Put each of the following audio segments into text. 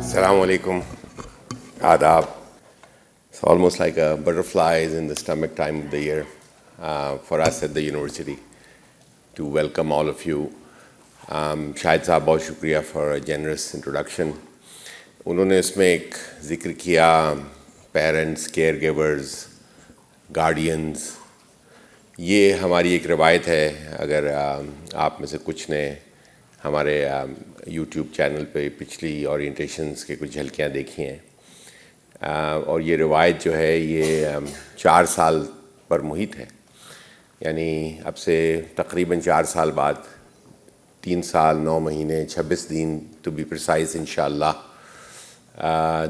Assalamu alaikum. Adab. It's almost like a butterflies in the stomach time of the year for us at the university to welcome all of you. Shahid साहब बहुत शुक्रिया for a generous introduction. उन्होंने इसमें एक जिक्र किया parents, care givers, guardians. ये हमारी एक रवायत है. अगर आप में से कुछ ने हमारे यूट्यूब चैनल पे पिछली ओरिएंटेशंस के कुछ झलकियाँ देखी हैं, और ये रवायत जो है ये 4 साल पर मुहित है. यानी अब से तकरीबन 4 साल बाद 3 साल 9 महीने 26 दिन टू बी प्रिसाइज इंशाअल्लाह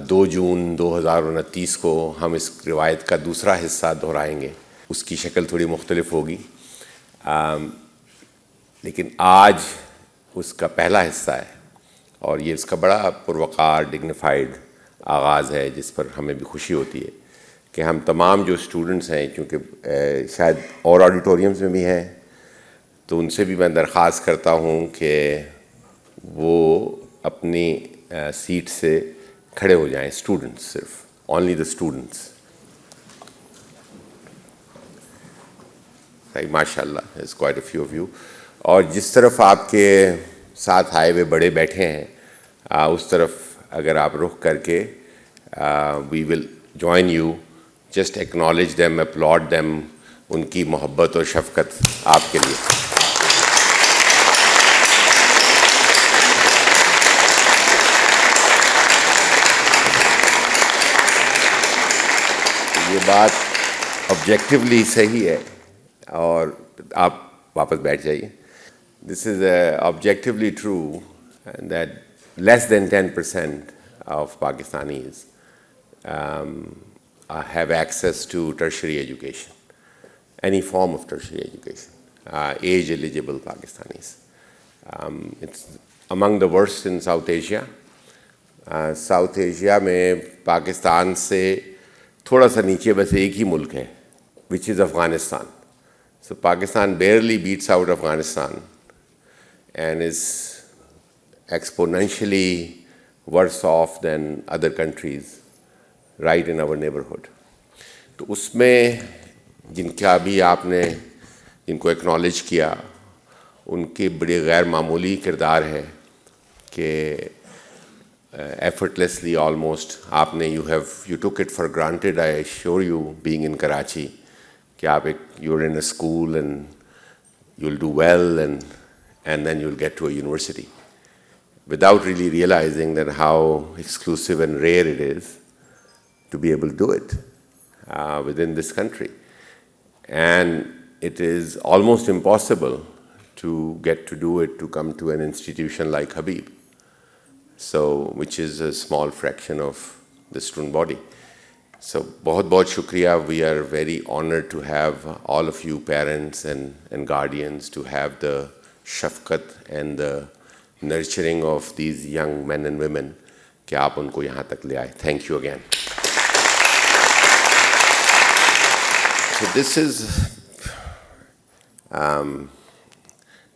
2 जून 2029 को हम इस रिवायत का दूसरा हिस्सा दोहराएंगे. उसकी शक्ल थोड़ी मुख्तलिफ होगी, लेकिन आज उसका पहला हिस्सा है और ये इसका बड़ा पुरवकार डिग्निफाइड आगाज़ है, जिस पर हमें भी खुशी होती है कि हम तमाम जो स्टूडेंट्स हैं, क्योंकि शायद और ऑडिटोरियम्स में भी हैं, तो उनसे भी मैं दरख्वास्त करता हूँ कि वो अपनी सीट से खड़े हो जाएं. स्टूडेंट्स, सिर्फ ओनली द स्टूडेंट्स. माशाल्लाह is quite a few of you. और जिस तरफ आपके साथ आए हुए बड़े बैठे हैं, उस तरफ अगर आप रुख करके we will join you. Just acknowledge them, applaud them. उनकी मोहब्बत और शफ़क़त आपके लिए. ये बात ऑब्जेक्टिवली सही है और आप वापस बैठ जाइए. This is objectively true that less than 10% of Pakistanis have access to tertiary education, any form of tertiary education, age-eligible Pakistanis. It's among the worst in South Asia. South Asia में पाकिस्तान से थोड़ा सा नीचे बस एक ही मुल्क है, which is Afghanistan. So Pakistan barely beats out Afghanistan and is exponentially worse off than other countries right in our neighborhood. तो उसमें जिनका भी आपने जिनको एक्नॉलेज किया, उनके बड़े गैर मामूली किरदार है कि effortlessly almost आपने you took it for granted, I assure you, being in Karachi, कि आप you're in a school and you'll do well and then you'll get to a university, without really realizing that how exclusive and rare it is to be able to do it within this country. And it is almost impossible to get to do it, to come to an institution like Habib, so which is a small fraction of the student body. So बहुत बहुत शुक्रिया. We are very honored to have all of you parents and guardians to have the शफ़क़त and the nurturing of these young men and women कि आप उनको यहाँ तक ले आए. Thank you again. So this is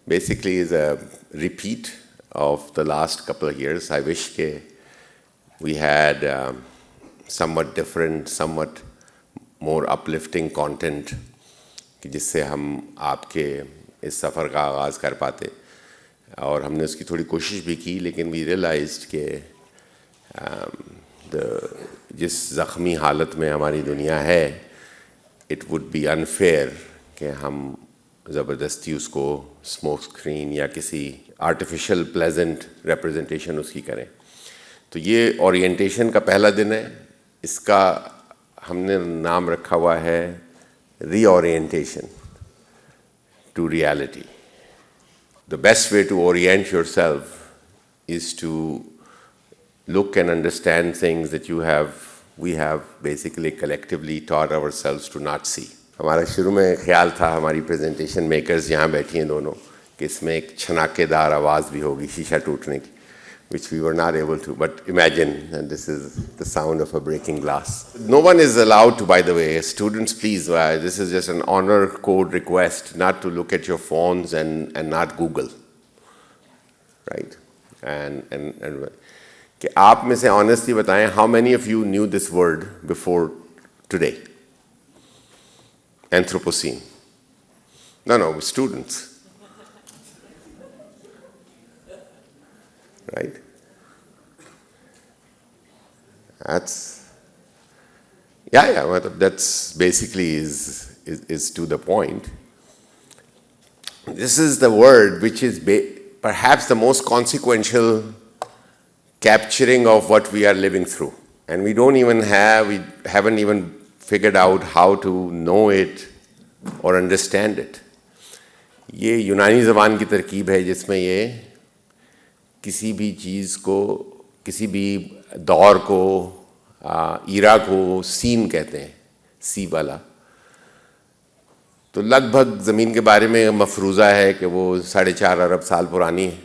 basically is a repeat of the last couple of years. I wish कि we had somewhat different, somewhat more uplifting content कि जिससे हम आपके इस सफ़र का आगाज़ कर पाते. और हमने उसकी थोड़ी कोशिश भी की, लेकिन वी रियलाइज्ड कि जिस ज़ख्मी हालत में हमारी दुनिया है, इट वुड बी अनफेयर कि हम ज़बरदस्ती उसको स्मोक स्क्रीन या किसी आर्टिफिशियल प्लेजेंट रिप्रेजेंटेशन उसकी करें. तो ये ओरिएंटेशन का पहला दिन है. इसका हमने नाम रखा हुआ है reorientation to reality. The best way to orient yourself is to look and understand things that we have basically collectively taught ourselves to not see. हमारा शुरू में ख्याल था, हमारी प्रेजेंटेशन मेकर्स यहाँ बैठी हैं दोनों, कि इसमें एक छनाकेदार आवाज़ भी होगी शीशा टूटने की, which we were not able to. But imagine, and this is the sound of a breaking glass. No one is allowed to, by the way, students, please, this is just an honor code request, not to look at your phones and not Google, right? And कि आप में से honestly बताएं, how many of you new this word before today? Anthropocene? No, students, right? That's, yeah, that's basically is to the point. This is the word which is perhaps the most consequential capturing of what we are living through. And we haven't even figured out how to know it or understand it. ये यूनानी ज़बान की तरकीब है जिसमें ये किसी भी चीज़ को, किसी भी दौर को, ईरा को सीन कहते हैं, सी वाला। तो लगभग ज़मीन के बारे में मफरूज़ा है कि वो 4.5 अरब साल पुरानी है,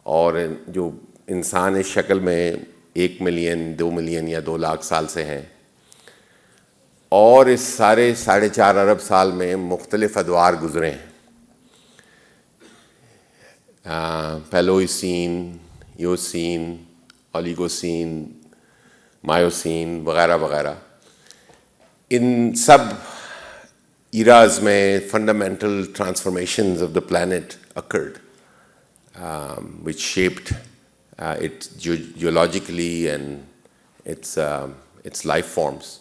और जो इंसान इस शक्ल में 1 मिलियन, 2 मिलियन या 2 लाख साल से हैं, और इस सारे 4.5 अरब साल में मुख्तलिफ अदवार गुज़रे हैं। पैलोइसीन, योसीन, ओलिगोसीन, मायोसीन वगैरह वगैरह। इन सब eras में fundamental transformations of the planet occurred, which shaped it geologically and its life forms.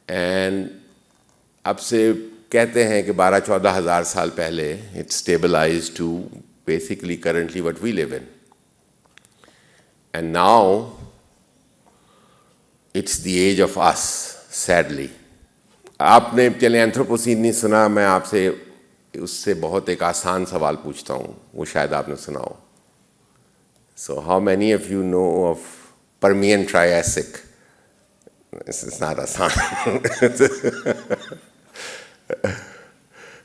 And अब से कहते हैं कि 12-14 हज़ार साल पहले it stabilized to basically currently what we live in. And now it's the age of us, sadly. आपने चले एंथ्रोपोसीन नहीं सुना, मैं आपसे उससे बहुत एक आसान सवाल पूछता हूँ, वो शायद आपने सुना हो. So how many of you know of Permian Triassic? This is not आसान.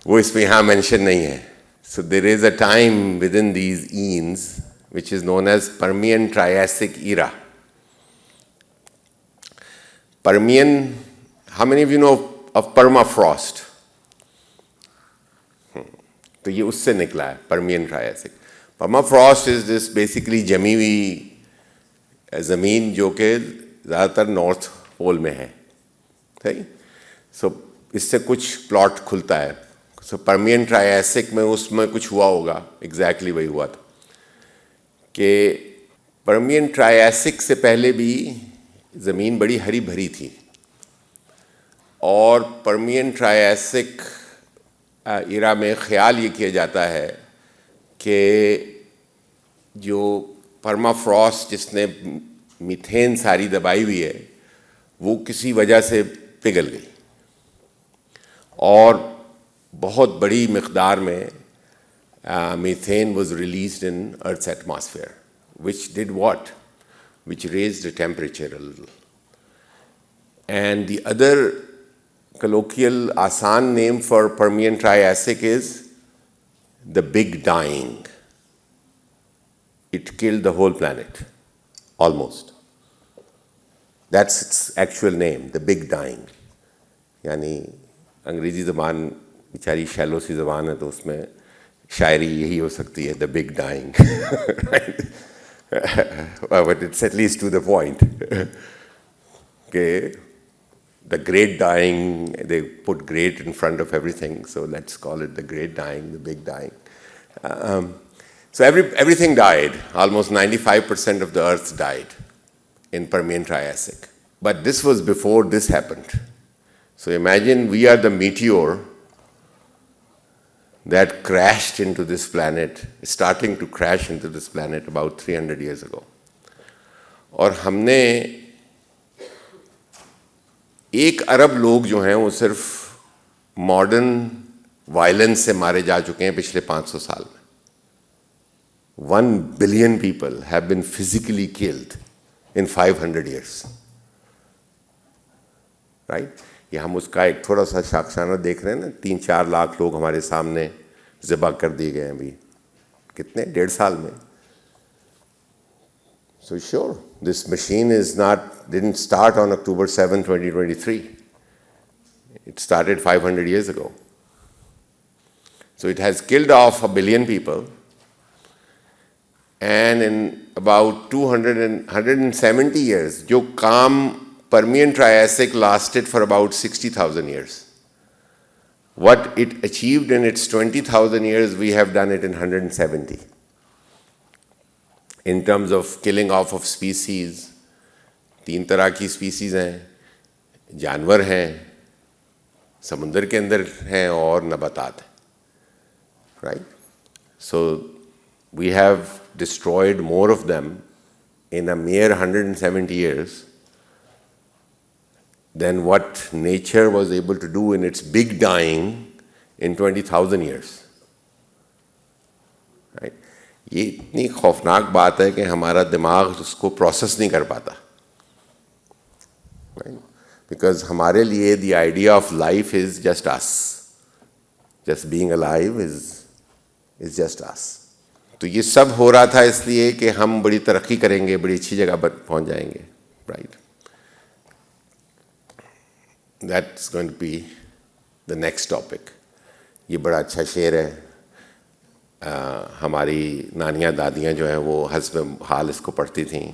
वो इसमें यहाँ मेंशन नहीं है. So there is a time within these eons which is known as Permian Triassic era. Permian, how many of you know of permafrost? तो ये उससे निकला है, Permian Triassic. Permafrost is this basically जमी हुई ज़मीन जो कि ज़्यादातर नॉर्थ पोल में है, सही? So इससे कुछ प्लॉट खुलता है. So Permian Triassic में उसमें कुछ हुआ होगा, exactly वही हुआ था कि Permian Triassic से पहले भी ज़मीन बड़ी हरी भरी थी, और Permian Triassic इरा में ख़्याल ये किया जाता है कि जो परमाफ्रॉस्ट जिसने मीथेन सारी दबाई हुई है वो किसी वजह से पिघल गई, और बहुत बड़ी मिक़दार में methane was released in Earth's atmosphere, which did what? Which raised the temperature a little. And the other colloquial आसान name for Permian Triassic is the Big Dying. It killed the whole planet, almost. That's its actual name, the Big Dying. यानी अंग्रेज़ी ज़बान बेचारी shallow सी ज़बान है, तो उसमें शायरी यही हो सकती है, the Big Dying. But it's at least to the point. Okay. The Great Dying, they put great in front of everything, so let's call it the Great Dying, the Big Dying. So everything died. Almost 95% of the Earth died in Permian Triassic. But this was before this happened. So imagine we are the meteor that crashed into this planet, starting to crash into this planet about 300 years ago. और हमने 1 अरब लोग जो हैं वो सिर्फ modern violence से मारे जा चुके हैं पिछले 500 साल में. 1 billion people have been physically killed in 500 years. Right? ये हम उसका एक थोड़ा सा साक्षात्कार देख रहे हैं ना, 3-4 लाख लोग हमारे सामने ज़िबा कर दिए गए हैं अभी कितने 1.5 साल में. So sure, this machine didn't start on October 7, 2023. It started 500 years ago. So it has killed off 1 billion people, and in about 170 years. जो calm Permian Triassic lasted for about 60,000 years. What it achieved in its 20,000 years, we have done it in 170. In terms of killing off of species, 3 तरह की species हैं, जानवर हैं, समुंदर के अंदर हैं और नबातात हैं, right? So we have destroyed more of them in a mere 170 years than what nature was able to do in its big dying in 20,000 years, right? ये इतनी खौफनाक बात है कि हमारा दिमाग उसको प्रोसेस नहीं कर पाता, right? Because हमारे लिए the idea of life is just us. Just being alive is just us. तो ये सब हो रहा था इसलिए कि हम बड़ी तरक्की करेंगे, बड़ी अच्छी जगह पर पहुंच जाएंगे, right? That's going to be the next topic. ये बड़ा अच्छा शेर है. हमारी नानियाँ दादियाँ जो हैं वो हस्ब हाल इसको पढ़ती थीं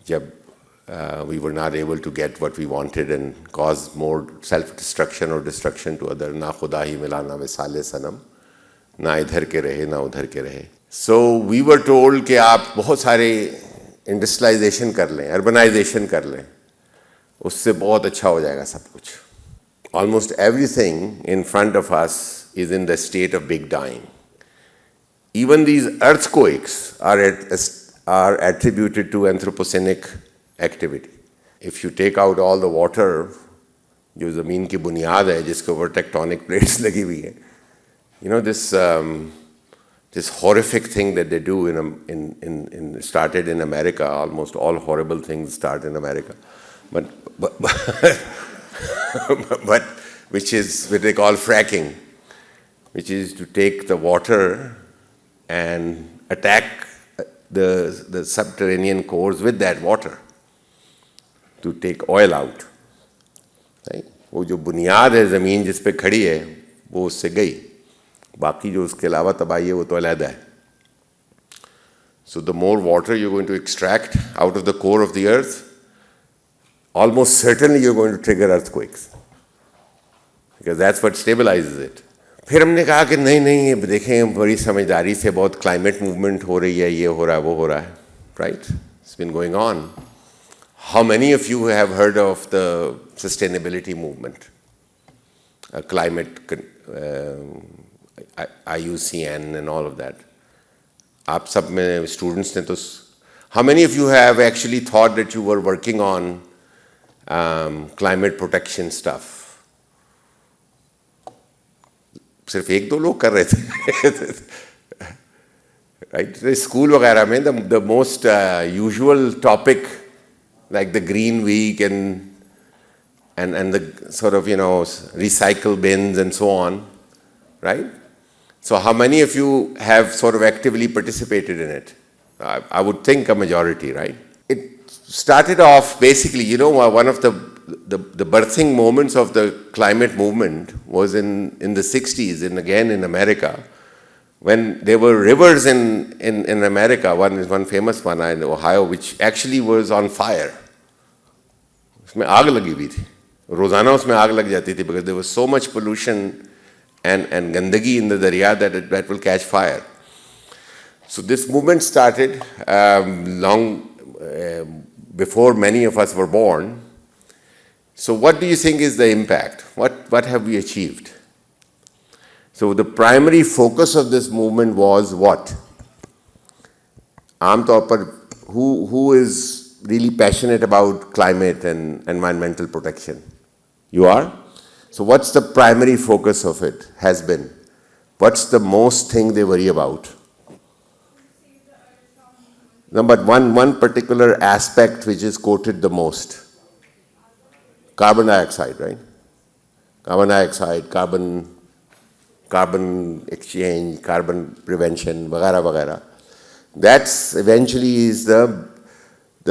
जब we were not able to get what we wanted and caused more self-destruction or destruction to other. ना खुदा ही मिला ना विसाले सनम, ना इधर के रहे ना उधर के रहे. So we were told कि आप बहुत सारे इंडस्ट्रियलाइजेशन कर लें, अर्बनाइजेशन कर लें, उससे बहुत अच्छा हो जाएगा सब कुछ. Almost everything in front of us is in the state of big dying. Even these earthquakes are attributed to anthropogenic activity. If you take out all the water, जो ज़मीन की बुनियाद है जिसके ऊपर tectonic plates लगी हुई हैं, you know this horrific thing that they do started in America. Almost all horrible things start in America, but which is what they call fracking, which is to take the water and attack the subterranean cores with that water to take oil out. Right? वो जो बुनियाद है ज़मीन जिस पे खड़ी है वो उससे गई, बाकी जो उसके अलावा तबाही है वो तो अलग है. So the more water you're going to extract out of the core of the earth, almost certainly you're going to trigger earthquakes, because that's what stabilizes it. फिर हमने कहा कि नहीं ये देखें बड़ी समझदारी से बहुत क्लाइमेट मूवमेंट हो रही है, ये हो रहा है वो हो रहा है, right? It's been going on. How many of you have heard of the sustainability movement? Climate, IUCN and all of that. आप सब में students ने तो, how many of you have actually thought that you were working on climate protection stuff? सिर्फ 1-2 लोग कर रहे थे. Right? स्कूल वगैरह में the most usual topic, like the green week and the sort of, recycle bins and so on, right? So how many of you have sort of actively participated in it? I would think a majority, right? It started off basically, one of the birthing moments of the climate movement was in the 60s, and again in America, when there were rivers in America. One famous one in Ohio, which actually was on fire. उसमें आग लगी हुई थी, रोजाना उसमें आग लग जाती थी, because there was so much pollution and gandagi in the darya that will catch fire. So this movement started long before many of us were born. So what do you think is the impact? What have we achieved? So the primary focus of this movement was what? आमतौर पर who is really passionate about climate and environmental protection? You are? So what's the primary focus of it has been? What's the most thing they worry about? No, but one particular aspect which is quoted the most. Carbon dioxide, right? Carbon dioxide, carbon exchange, carbon prevention, vagara vagara. That's eventually is the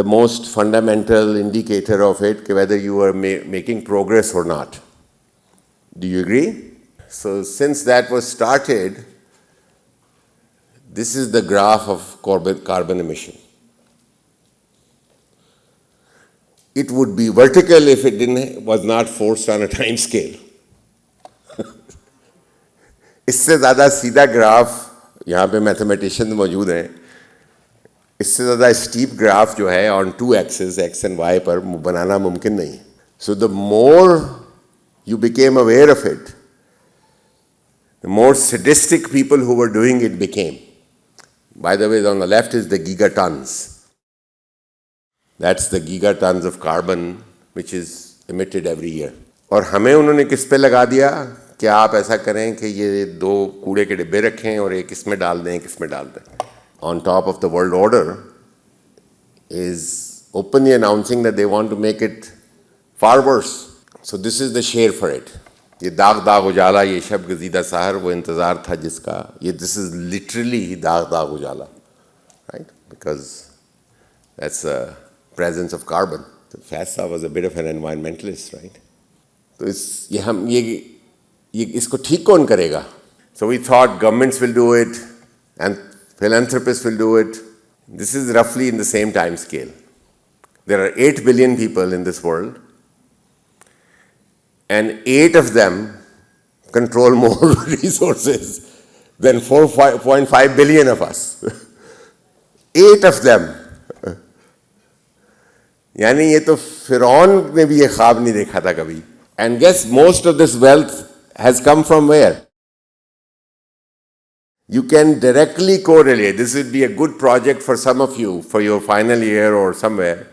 most fundamental indicator of it, whether you are making progress or not. Do you agree? So since that was started, this is the graph of carbon emission. It would be vertical if it was not forced on a time scale. इससे ज़्यादा सीधा graph यहाँ पे mathematician मौजूद हैं, इससे ज़्यादा steep graph जो है onto axes x and y पर बनाना मुमकिन नहीं है. So the more you became aware of it, the more sadistic people who were doing it became. By the way, on the left is the gigatons. That's the gigatons of carbon which is emitted every year. और हमें उन्होंने किस पे लगा दिया कि आप ऐसा करें कि ये 2 कूड़े के डिब्बे रखें और एक इसमें डाल दें, एक इसमें डाल दें. On top of the world order is openly announcing that they want to make it far worse. So this is the share for it. ये दाग दाग उजाला, ये शब गजीदा सहर, वो इंतज़ार था जिसका, ये दिस इज़ लिटरली दाग दाग उजाला, right, because that's a presence of carbon. Faiz sahab was a bit of an environmentalist, right. तो ये इसको ठीक कौन करेगा? So we thought governments will do it and philanthropists will do it. This is roughly in the same time scale. There are 8 billion people in this world, and 8 of them control more resources than 4.5 billion of us. 8 of them. यानी ये तो फिरौन ने भी ये ख्वाब नहीं देखा था कभी. And guess most of this wealth has come from where? You can directly correlate. This would be a good project for some of you for your final year or somewhere.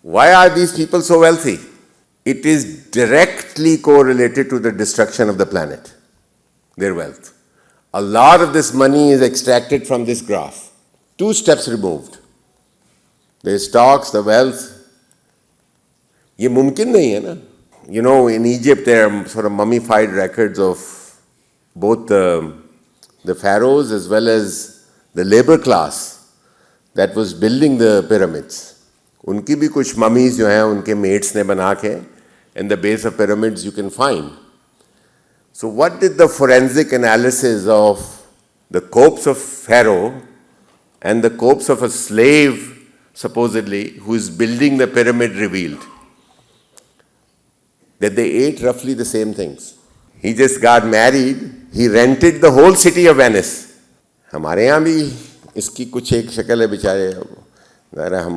Why are these people so wealthy? It is directly correlated to the destruction of the planet, their wealth. A lot of this money is extracted from this graph. 2 steps removed. The stocks, the wealth. ये मुमकिन नहीं है ना. You know, in Egypt there are sort of mummified records of both the pharaohs as well as the labor class that was building the pyramids. उनकी भी कुछ mummies जो हैं उनके mates ने बना के in the base of pyramids you can find. So what did the forensic analysis of the corpse of Pharaoh and the corpse of a slave supposedly who is building the pyramid revealed? That they ate roughly the same things. He just got married. He rented the whole city of Venice. हमारे यहाँ भी इसकी कुछ एक शक्ल है बेचारे. ज़रा हम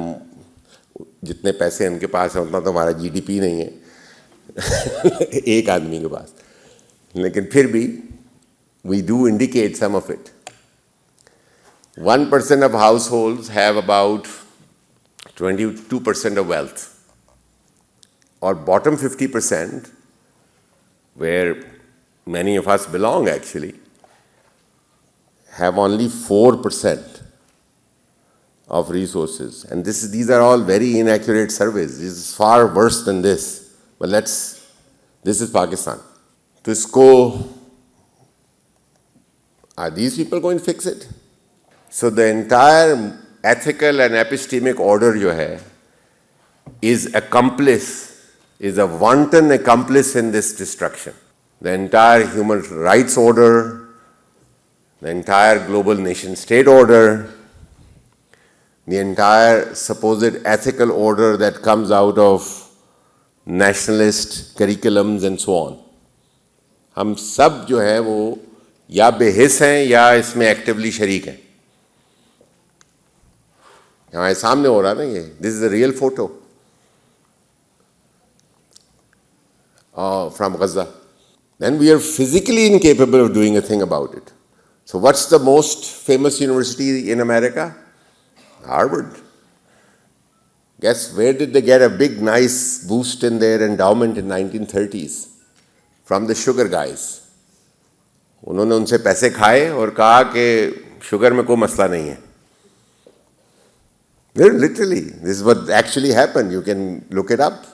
जितने पैसे उनके पास हैं उतना तो हमारा GDP नहीं है एक आदमी के पास. लेकिन फिर भी we do indicate some of it. 1% of households have about 22% of wealth. Or bottom 50%, where many of us belong actually, have only 4% of resources. And these are all very inaccurate surveys. This is far worse than this. But this is Pakistan. So are these people going to fix it? So the entire ethical and epistemic order jo hai, is a wanton accomplice in this destruction. The entire human rights order, the entire global nation-state order, the entire supposed ethical order that comes out of nationalist curriculums and so on. हम सब जो है वो या बेहिस हैं या इसमें actively शरीक हैं. हमारे सामने हो रहा ना ये. This is a real photo from Gaza. Then we are physically incapable of doing a thing about it. So what's the most famous university in America? Harvard. Guess where did they get a big nice boost in their endowment in 1930s? From the sugar guys. उन्होंने उनसे पैसे खाए और कहा कि sugar में कोई मसला नहीं है. Literally, this is what actually happened. You can look it up.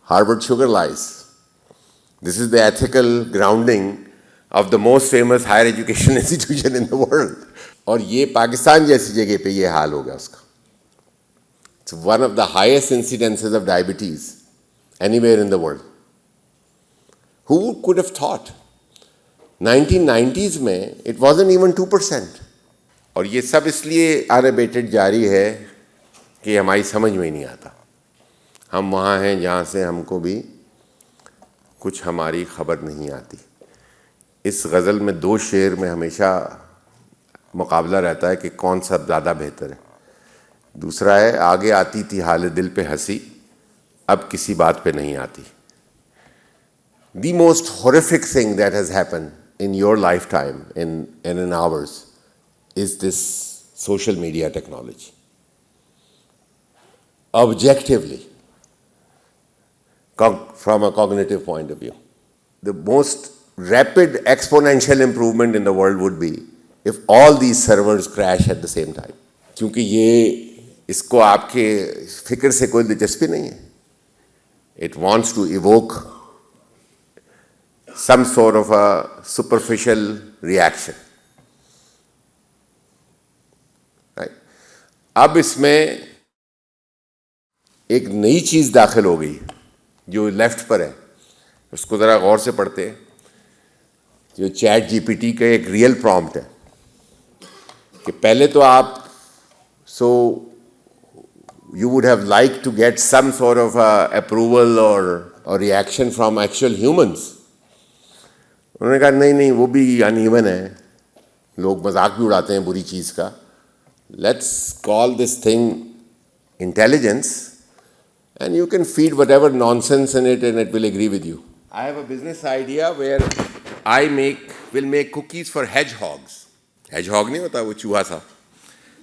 Harvard sugar lies. This is the ethical grounding of the most famous higher education institution in the world. और ये पाकिस्तान जैसी जगह पे ये हाल होगा उसका. It's one of the highest incidences of diabetes anywhere in the world. Who could have thought? 1990s में it wasn't even 2%. और ये सब इसलिए unabated जारी है कि हमारी समझ में नहीं आता. हम वहाँ हैं जहाँ से हमको भी कुछ हमारी खबर नहीं आती। इस गज़ल में 2 शेर में हमेशा मुकाबला रहता है कि कौन सा ज़्यादा बेहतर है। दूसरा है, आगे आती थी हाल दिल पे हंसी, अब किसी बात पे नहीं आती। The most horrific thing that has happened in your lifetime, in ours, is this social media technology. Objectively, from a cognitive point of view, the most rapid exponential improvement in the world would be if all these servers crash at the same time. क्योंकि ये इसको आपके फिक्र से कोई दिलचस्पी नहीं है. It wants to evoke some sort of a superficial reaction. Right? अब इसमें एक नई चीज़ दाखिल हो गई जो लेफ्ट पर है, उसको ज़रा गौर से पढ़ते हैं. जो चैट जीपीटी का एक रियल प्रॉम्प्ट है कि पहले तो आप you would have liked to get some sort of approval or reaction from actual humans. उन्होंने कहा नहीं वो भी अनइवन है, लोग मजाक भी उड़ाते हैं बुरी चीज़ का. Let's call this thing intelligence and you can feed whatever nonsense in it and it will agree with you. I have a business idea where I will make cookies for hedgehogs. Hedgehog नहीं होता वो चूहा सा.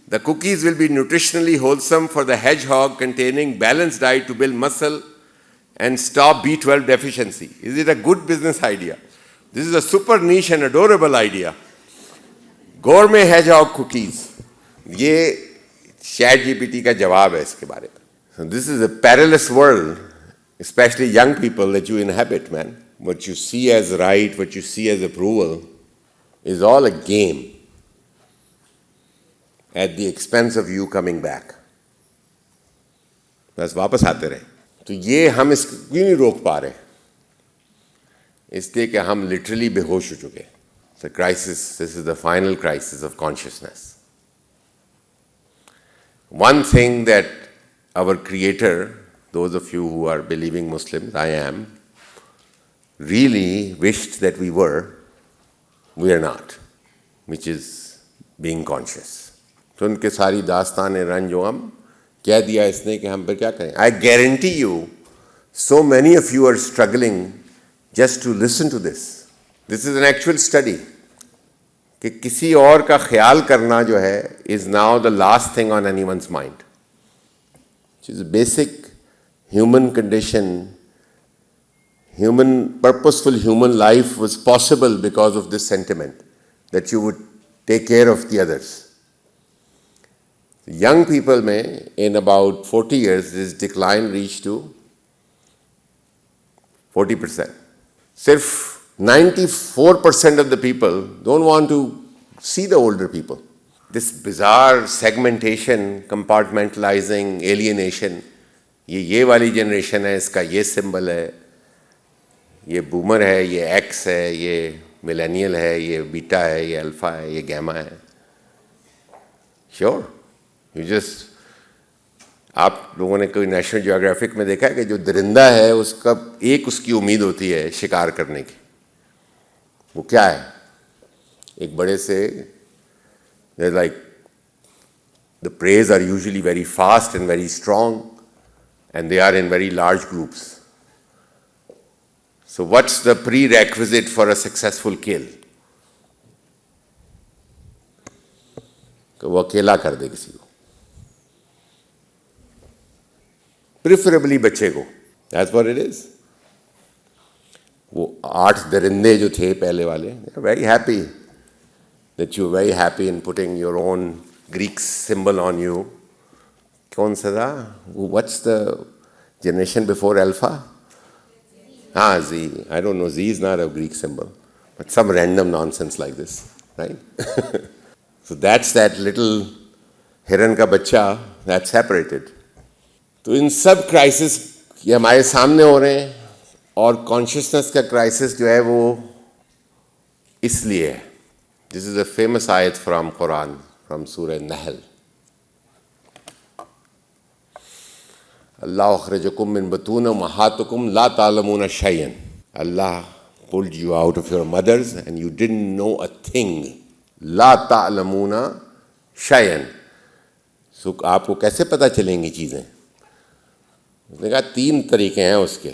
The cookies will be nutritionally wholesome for the hedgehog, containing balanced diet to build muscle and stop B12 deficiency. Is it a good business idea? This is a super niche and adorable idea. Gourmet hedgehog cookies. ये chat GPT का जवाब है इसके बारे में. So this is a perilous world, especially young people, that you inhabit, man. What you see as right, what you see as approval, is all a game at the expense of you coming back. बस वापस आते रहे. तो ये हम इसको क्यों नहीं रोक पा रहे? इसलिए कि हम लिटरली बेहोश हो चुके. The crisis, this is the final crisis of consciousness. One thing that our Creator, those of you who are believing Muslims, I am, really wished that we are not, which is being conscious. तो उनके सारी दास्तान रंज जो हम कह दिया इसने कि हम पर क्या करें. I guarantee you, so many of you are struggling just to listen to this. This is an actual study. कि किसी और का ख्याल करना जो है is now the last thing on anyone's mind. Which is a basic human condition. Purposeful human life was possible because of this sentiment that you would take care of the others. Young people may, in about 40 years, this decline reach to 40%. Sirf 94% of the people don't want to see the older people. This bizarre segmentation, compartmentalizing, alienation, ये वाली generation है, इसका ये symbol है, ये boomer है, ये X है, ये millennial है, ये beta है, ये alpha है, ये gamma है. Sure. आप लोगों ने कोई नेशनल जियोग्राफिक में देखा है कि जो दरिंदा है उसकी उम्मीद होती है शिकार करने की. वो क्या है? एक बड़े से like the preys are usually very fast and very strong and they are in very large groups. So what's the prerequisite for a successful kill? कि वो अकेला कर दे किसी को. Preferably बच्चे को. That's what it is. वो 8 दरिंदे जो थे पहले वाले, they're very happy that you're very happy in putting your own Greek symbol on you. कौन सा था? What's the generation before Alpha? Z. I don't know. Z is not a Greek symbol, but some random nonsense like this, right? So that's that little हिरन का बच्चा that's separated. तो इन सब crisis ये हमारे सामने हो रहे हैं और कॉन्शियसनेस का क्राइसिस जो है वो इसलिए है. दिस इज अ फेमस आयत फ्रॉम कुरान, फ्रॉम सूरह नहल. अल्लाह अखरजकुम मिन बतून उम्महातिकुम ला तालमून शैयन. Allah pulled you out of your mothers and you didn't know a thing. ला तालमूना शयन. सो आपको कैसे पता चलेंगी चीज़ें? उसने कहा 3 तरीके हैं उसके.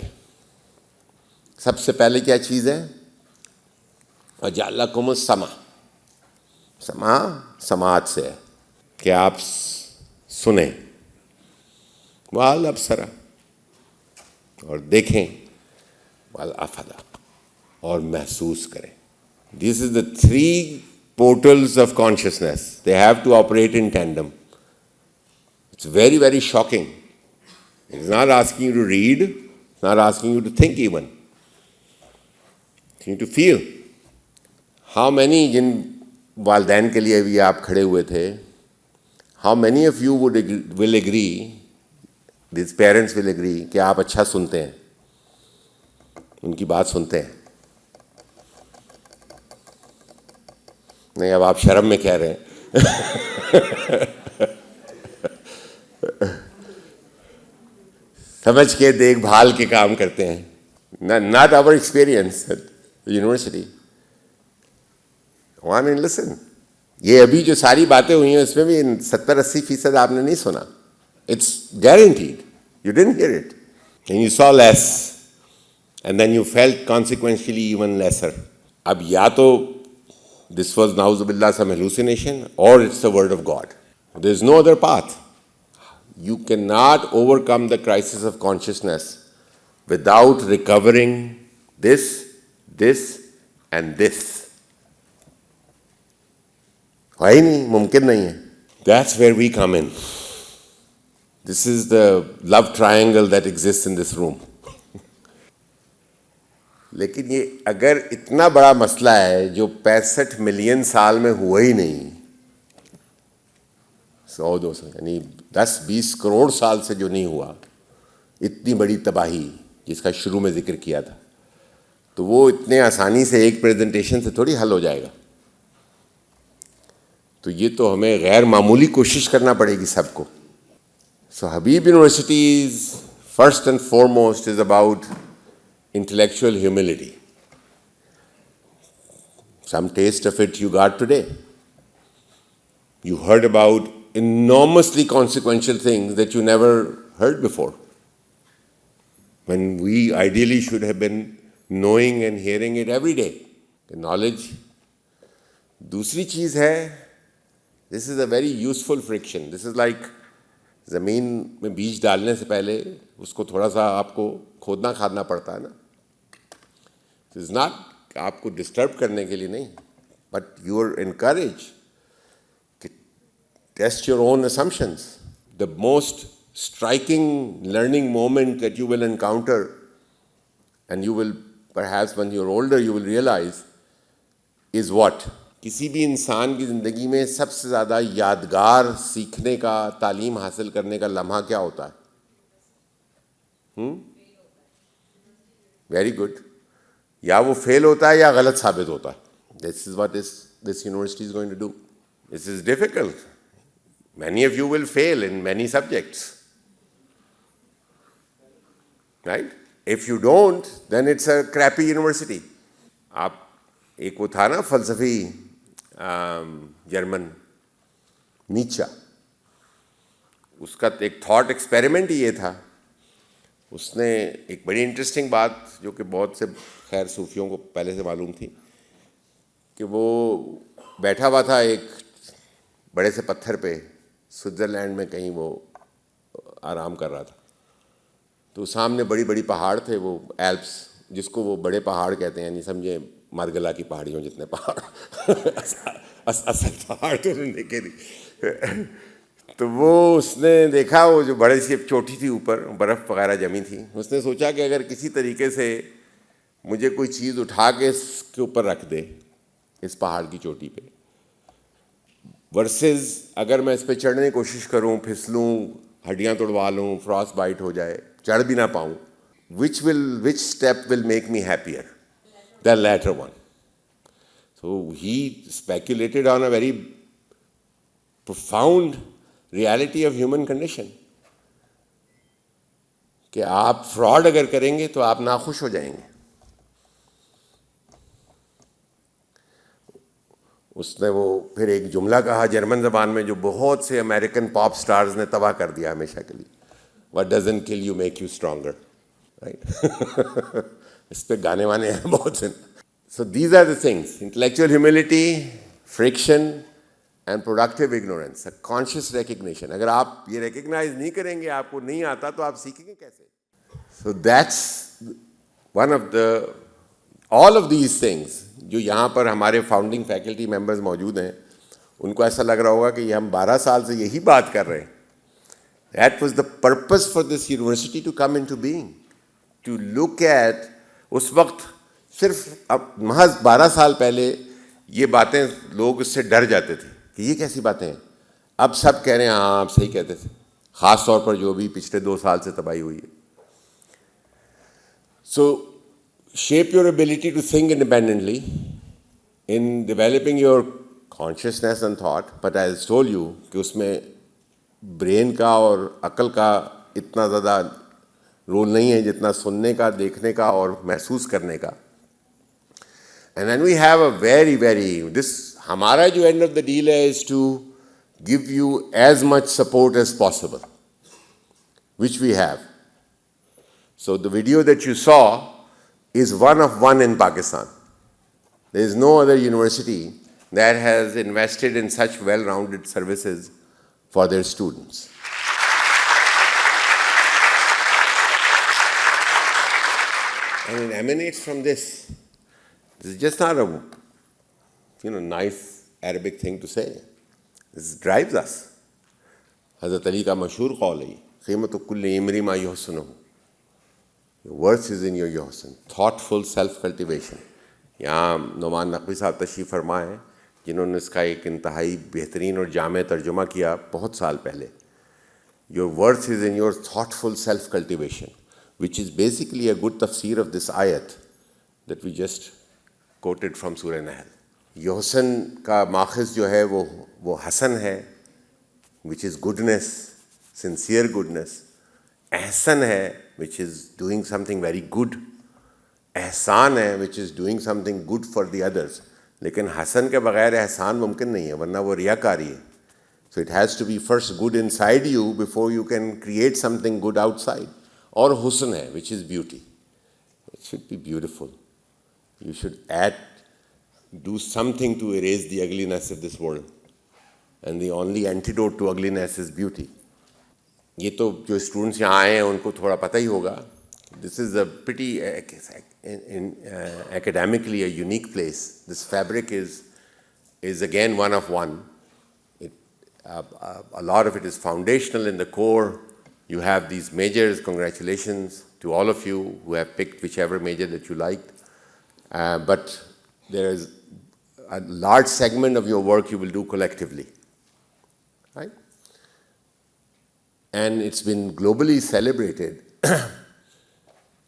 सबसे पहले क्या चीज़ है? वजअलकुम समा. समा समात से है कि आप सुने, वाल अबसरा और देखें, वाल अफदा और महसूस करें. This is the 3 portals of consciousness. They have to operate in tandem. It's very, very shocking. It's not asking you to read, it's not asking you to think even. You need to feel. How many, जिन वालदैन के लिए भी आप खड़े हुए थे, how many of you will agree, these parents will agree कि आप अच्छा सुनते हैं, उनकी बात सुनते हैं? नहीं, अब आप शर्म में कह रहे हैं. समझ के देखभाल के काम करते हैं. Not our experience at the university. I mean, listen. ये अभी जो सारी बातें हुई हैं इसमें भी 70-80% आपने नहीं सुना. It's guaranteed. You didn't hear it. And you saw less. And then you felt consequentially even lesser. अब या तो this was na'uzubillah some hallucination or it's the word of God. There is no other path. You cannot overcome the crisis of consciousness without recovering this, and this. है ही नहीं, मुमकिन नहीं है. That's where we come in. This is the love triangle that exists in this room. लेकिन ये अगर इतना बड़ा मसला है जो 65 मिलियन साल में हुआ ही नहीं, 100-200 यानी 10-20 करोड़ साल से जो नहीं हुआ, इतनी बड़ी तबाही जिसका शुरू में जिक्र किया था, तो वो इतने आसानी से एक प्रेजेंटेशन से थोड़ी हल हो जाएगा. तो ये तो हमें गैर मामूली कोशिश करना पड़ेगी सबको. So Habib universities first and foremost is about intellectual humility. Some taste of it you got today. You heard about enormously consequential things that you never heard before, when we ideally should have been knowing and hearing it every day. The knowledge. दूसरी चीज़ है, this is a very useful friction. This is like ज़मीन में बीज डालने से पहले उसको थोड़ा सा आपको खोदना खादना पड़ता है ना. This is not आपको डिस्टर्ब करने के लिए नहीं, but you are encouraged to test your own assumptions. The most striking learning moment that you will encounter, and you will perhaps when you're older you will realize, is what? किसी भी इंसान की ज़िंदगी में सबसे ज़्यादा यादगार सीखने का, तालीम हासिल करने का लम्हा क्या होता है? Very good. या वो फेल होता है या गलत साबित होता है. This is what this university is going to do. This is difficult. Many of you will fail in many subjects, right? If you don't then it's a crappy university. आप एक वो था ना फलसफी जर्मन नीचा, उसका एक थॉट एक्सपेरिमेंट ही ये था. उसने एक बड़ी इंटरेस्टिंग बात जो कि बहुत से खैर सूफियों को पहले से मालूम थी, कि वो बैठा हुआ था एक बड़े से पत्थर पे स्विट्ज़रलैंड में कहीं, वो आराम कर रहा था. तो सामने बड़ी बड़ी पहाड़ थे, वो एल्प्स जिसको वो बड़े पहाड़ कहते हैं, यानी समझे मार्गला की पहाड़ियों जितने पहाड़. असल पहाड़ तो उन्होंने देखे नहीं. तो वो उसने देखा, वो जो बड़े सी चोटी थी ऊपर, बर्फ़ वगैरह जमी थी. उसने सोचा कि अगर किसी तरीके से मुझे कोई चीज़ उठा के इसके ऊपर रख दे, इस पहाड़ की चोटी पे, वर्सेस अगर मैं इस पर चढ़ने की कोशिश करूं, फिसलूं, हड्डियां तोड़वा लूं, फ्रॉस्ट बाइट हो जाए, चढ़ भी ना पाऊं, which step will make me happier? The latter one. So he speculated on a very profound reality of human condition. कि आप फ्रॉड अगर करेंगे तो आप नाखुश हो जाएंगे। उसने वो फिर एक जुमला कहा जर्मन ज़बान में जो बहुत से अमेरिकन पॉप स्टार्स ने तबाह कर दिया हमेशा के लिए, what doesn't kill you make you stronger, right. इस पे गाने वाने हैं बहुत से। So these are the things, intellectual humility, friction and productive ignorance, conscious recognition. अगर आप ये रिकग्नाइज नहीं करेंगे, आपको नहीं आता, तो आप सीखेंगे कैसे? So that's one of the all of these things. जो यहाँ पर हमारे फाउंडिंग फैकल्टी मेंबर्स मौजूद हैं, उनको ऐसा लग रहा होगा कि हम 12 साल से यही बात कर रहे हैं। That was the purpose for this university to come into being, to look at. उस वक्त सिर्फ अब महज 12 साल पहले ये बातें लोग इससे डर जाते थे कि ये कैसी बातें हैं। अब सब कह रहे हैं हाँ आप सही कहते थे, ख़ास तौर पर जो भी पिछले 2 साल से तबाही हुई है। सो shape your ability to think independently in developing your consciousness and thought, but as I told you कि उसमें ब्रेन का और अकल का इतना ज़्यादा रोल नहीं है जितना सुनने का, देखने का और महसूस करने का। And then we have a this हमारा जो end of the deal है is to give you as much support as possible, which we have. So the video that you saw is one of one in Pakistan. There is no other university that has invested in such well-rounded services for their students. And it emanates from this. This is just not a nice Arabic thing to say. This drives us. Hazrat Ali का मशहूर कौल है, क़ीमतु कुल्लि इम्री मा युहसिनुहु, your worth is in your yohsan, thoughtful self-cultivation. यहाँ नुमान नकवी साहब तशरीफ़ फरमा है, जिन्होंने इसका एक इंतहाई बेहतरीन और जामे तर्जुमा किया बहुत साल पहले। Your worth is in your thoughtful self-cultivation, which is basically a good tafsir of this ayat that we just quoted from Surah Nahl. योहसन का माखज़ जो है वो हसन है, which is goodness, sincere goodness. Ehsan है, which is doing something very good. एहसान है, which is doing something good for the others. लेकिन हसन के बगैर एहसान मुमकिन नहीं है, वरना वो रियाकारी है. So it has to be first good inside you before you can create something good outside. और हुस्न है, which is beauty. It should be beautiful. You should do something to erase the ugliness of this world. And the only antidote to ugliness is beauty. ये तो जो students यहाँ आए हैं उनको थोड़ा पता ही होगा. This is a pretty academically a unique place. This fabric is again one of one. A lot of it is foundational in the core. You have these majors. Congratulations to all of you who have picked whichever major that you liked. But there is a large segment of your work you will do collectively, right? And it's been globally celebrated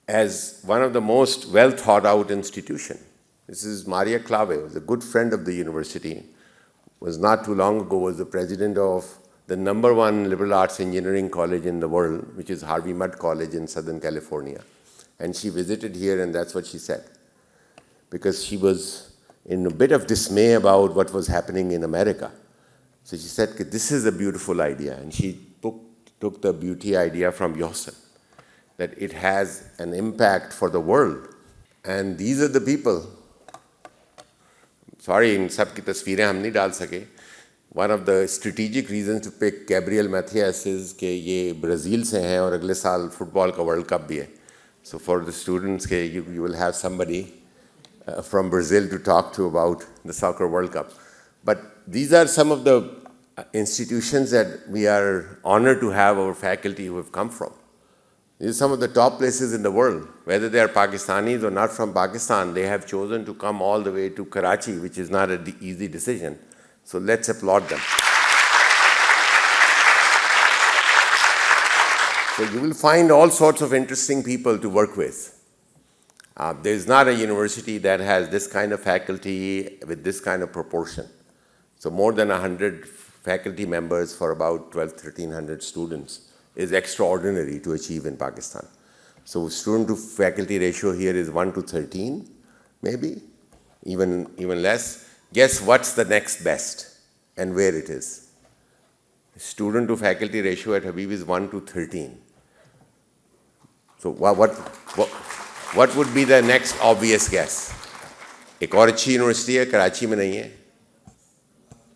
as one of the most well thought out institutions. This is Maria Klawe, who's a good friend of the university, was not too long ago was the president of the #1 liberal arts engineering college in the world, which is Harvey Mudd College in Southern California. And she visited here and that's what she said. Because she was in a bit of dismay about what was happening in America. So she said, this is a beautiful idea. And she took the beauty idea from Yohsan, that it has an impact for the world. And these are the people. Sorry, in सब की तस्वीरें हम नहीं डाल सके. One of the strategic reasons to pick Gabriel Matthias is कि ये Brazil से हैं और अगले साल फुटबॉल का वर्ल्ड कप भी है. So for the students, you will have somebody from Brazil to talk to about the soccer World Cup. But these are some of the institutions that we are honored to have our faculty who have come from. These are some of the top places in the world. Whether they are Pakistanis or not from Pakistan, they have chosen to come all the way to Karachi, which is not an easy decision. So let's applaud them. So you will find all sorts of interesting people to work with. There is not a university that has this kind of faculty with this kind of proportion. So more than 100 faculty members for about 1,200, 1,300 students is extraordinary to achieve in Pakistan. So student to faculty ratio here is 1 to 13, maybe, even less. Guess what's the next best and where it is? Student to faculty ratio at Habib is 1 to 13. So what would be the next obvious guess? एक और अच्छी university है, कराची में नहीं है,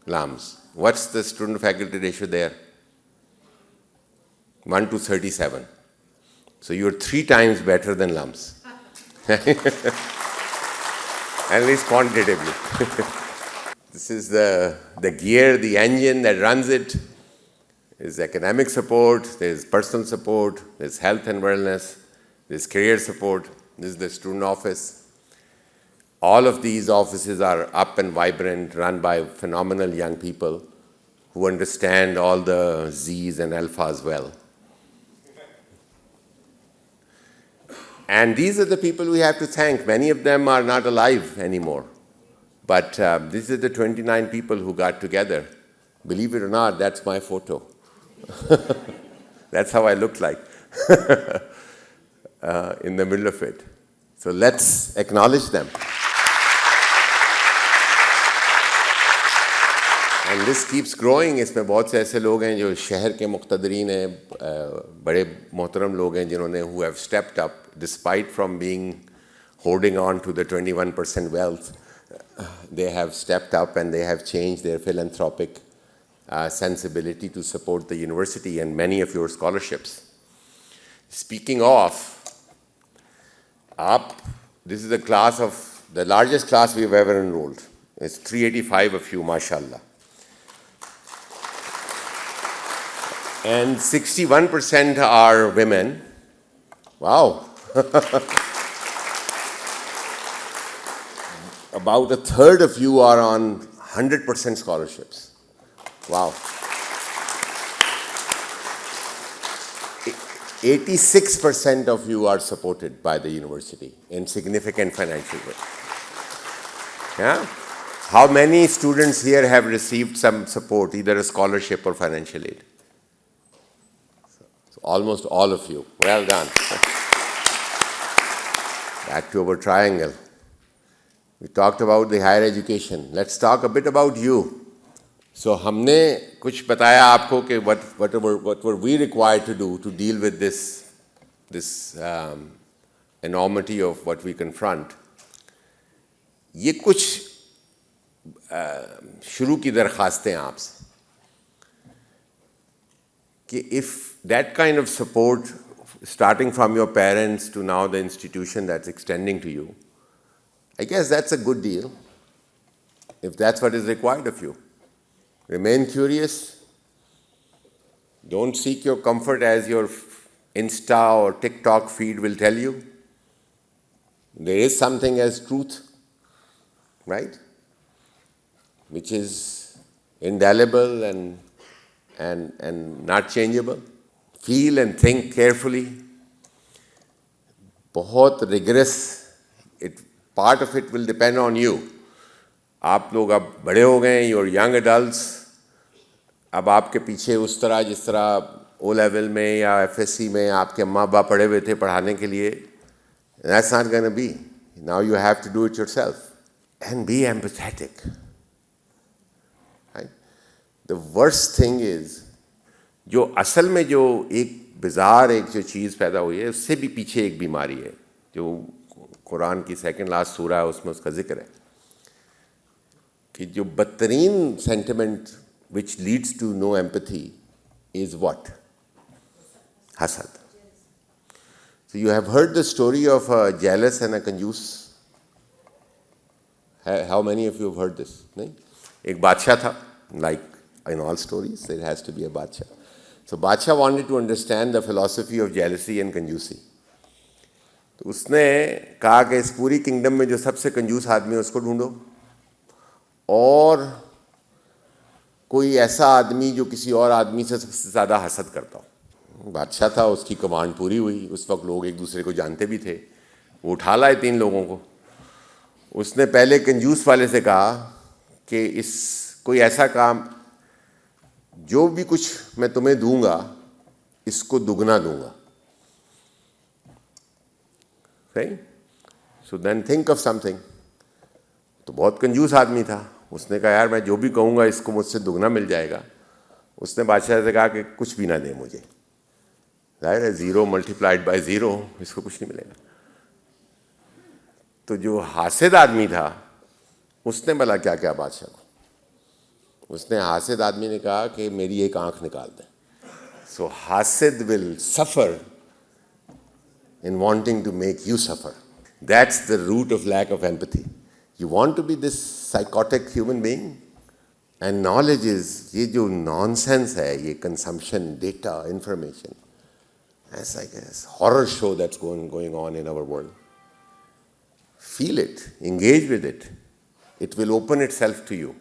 LAMS. What's the student to faculty ratio there? 1 to 37. So you're 3 times better than LAMS. At least quantitatively. This is the gear, the engine that runs it. There's academic support, there's personal support, there's health and wellness, there's career support, this is the student office. All of these offices are up and vibrant, run by phenomenal young people who understand all the Z's and alphas well. And these are the people we have to thank. Many of them are not alive anymore. But these are the 29 people who got together. Believe it or not, that's my photo. That's how I looked like in the middle of it. So let's acknowledge them. And this keeps growing. इसमें बहुत से ऐसे लोग हैं जो शहर के मुक़्तदरीन हैं, बड़े मोहतरम लोग हैं जिन्होंने who have stepped up despite from being holding on to the 21% wealth. They have stepped up and they have changed their philanthropic sensibility to support the university and many of your scholarships. Speaking of, this is the class of the largest class we've ever enrolled. It's 385 of you, mashallah. And 61% are women. Wow. About a third of you are on 100% scholarships. Wow. 86% of you are supported by the university in significant financial way. Yeah? How many students here have received some support, either a scholarship or financial aid? So almost all of you. Well done. Back to our triangle. We talked about the higher education. Let's talk a bit about you. So हमने कुछ बताया आपको कि what were we required to do to deal with this enormity of what we confront. ये कुछ शुरू की दरखास्तें आपसे कि if that kind of support starting from your parents to now the institution that's extending to you, I guess that's a good deal if that's what is required of you. Remain curious. Don't seek your comfort as your Insta or TikTok feed will tell you. There is something as truth, right? Which is indelible and not changeable. Feel and think carefully. बहुत rigorous. Part of it will depend on you. आप लोग अब बड़े हो गए, you're young adults. अब आपके पीछे उस तरह जिस तरह O level में या FSC में आपके अम्मा बाप पढ़े हुए थे पढ़ाने के लिए, that's not going to be. Now you have to do it yourself and be empathetic. Right? The worst thing is जो असल में जो एक बिजार एक जो चीज़ पैदा हुई है उससे भी पीछे एक बीमारी है जो कुरान की सेकंड लास्ट सूरा है उसमें उसका जिक्र है कि जो बदतरीन sentiment which leads to no empathy is what? Hasad. So you have heard the story of a jealous and a कंजूस. How many of you have heard this? नहीं? एक बादशाह था, like in all stories, there has to be a बादशाह. So बादशाह wanted to understand the philosophy of jealousy and कंजूसी. तो उसने कहा कि इस पूरी किंगडम में जो सबसे कंजूस आदमी है उसको ढूंढो और कोई ऐसा आदमी जो किसी और आदमी से सबसे ज़्यादा हसद करता हो. बादशाह था, उसकी कमांड पूरी हुई. उस वक्त लोग एक दूसरे को जानते भी थे. वो उठा लाए 3 लोगों को. उसने पहले कंजूस वाले से कहा कि कोई ऐसा काम जो भी कुछ मैं तुम्हें दूंगा इसको दुगना दूंगा. सही. So then think of something. तो बहुत कंजूस आदमी था. उसने कहा यार मैं जो भी कहूँगा इसको मुझसे दुगना मिल जाएगा. उसने बादशाह से कहा कि कुछ भी ना दे मुझे. जाहिर है 0 मल्टीप्लाइड बाय 0, इसको कुछ नहीं मिलेगा. तो जो हासिद आदमी था उसने बोला क्या क्या बादशाह को. उसने हासिद आदमी ने कहा कि मेरी एक आंख निकाल दे. सो हासिद will suffer in wanting to make you suffer. That's the root of lack of empathy. You want to be this psychotic human being? And knowledge is, ये जो nonsense है, ये consumption, data, information. It's like a horror show that's going on in our world. Feel it, engage with it. It will open itself to you.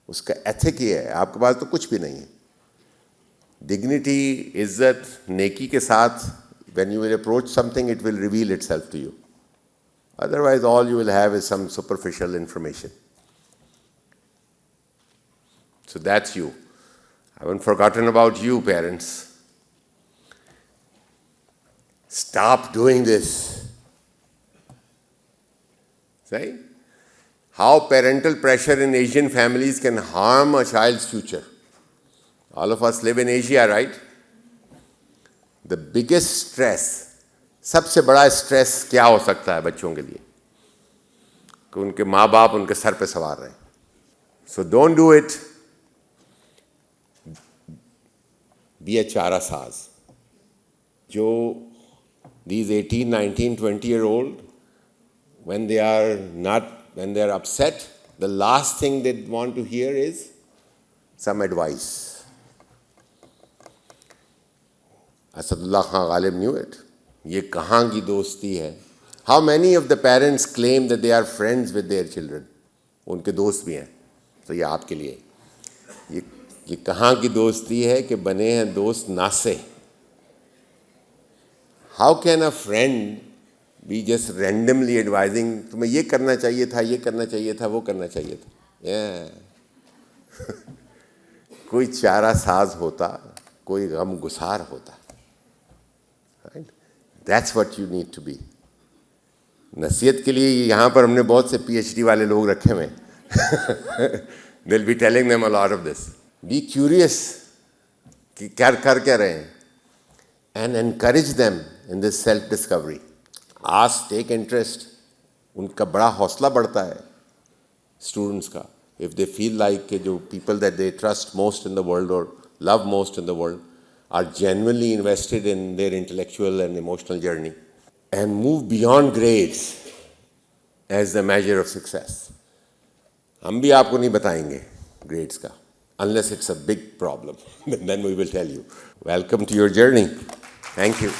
उसका ethic ये है, आपके पास तो कुछ भी नहीं है. Dignity, इज्जत, नेकी के साथ when you will approach something, it will reveal itself to you. Otherwise, all you will have is some superficial information. So that's you. I haven't forgotten about you, parents. Stop doing this. Right? How parental pressure in Asian families can harm a child's future. All of us live in Asia, right? The biggest stress, सबसे बड़ा stress क्या हो सकता है बच्चों के लिए कि उनके माँ बाप उनके सर पे सवार रहे. So don't do it. Be a चारा साज. जो these 18, 19, 20-year-old, when they are upset, the last thing they want to hear is some advice. Asadullah Khan Ghalib knew it. ये कहाँ की दोस्ती है. How many of the parents claim that they are friends with their children? उनके दोस्त भी हैं. तो ये आपके लिए ये कहाँ की दोस्ती है कि बने हैं दोस्त नासे. How can a friend be just randomly advising तुम्हें ये करना चाहिए था, ये करना चाहिए था, वो करना चाहिए था. कोई चारा साज होता, कोई गम गुसार होता. Right? That's what you need to be. नसीहत के लिए यहाँ पर हमने बहुत से PhD वाले लोग रखे हुए. They'll be telling them a lot of this. Be curious कि क्या कर क्या रहे हैं, and encourage them in this self discovery. Ask, take interest. उनका बड़ा हौसला बढ़ता है students का if they feel like कि जो people that they trust most in the world or love most in the world are genuinely invested in their intellectual and emotional journey and move beyond grades as the measure of success. हम भी आपको नहीं बताएंगे grades का unless it's a big problem. Then we will tell you. Welcome to your journey. Thank you.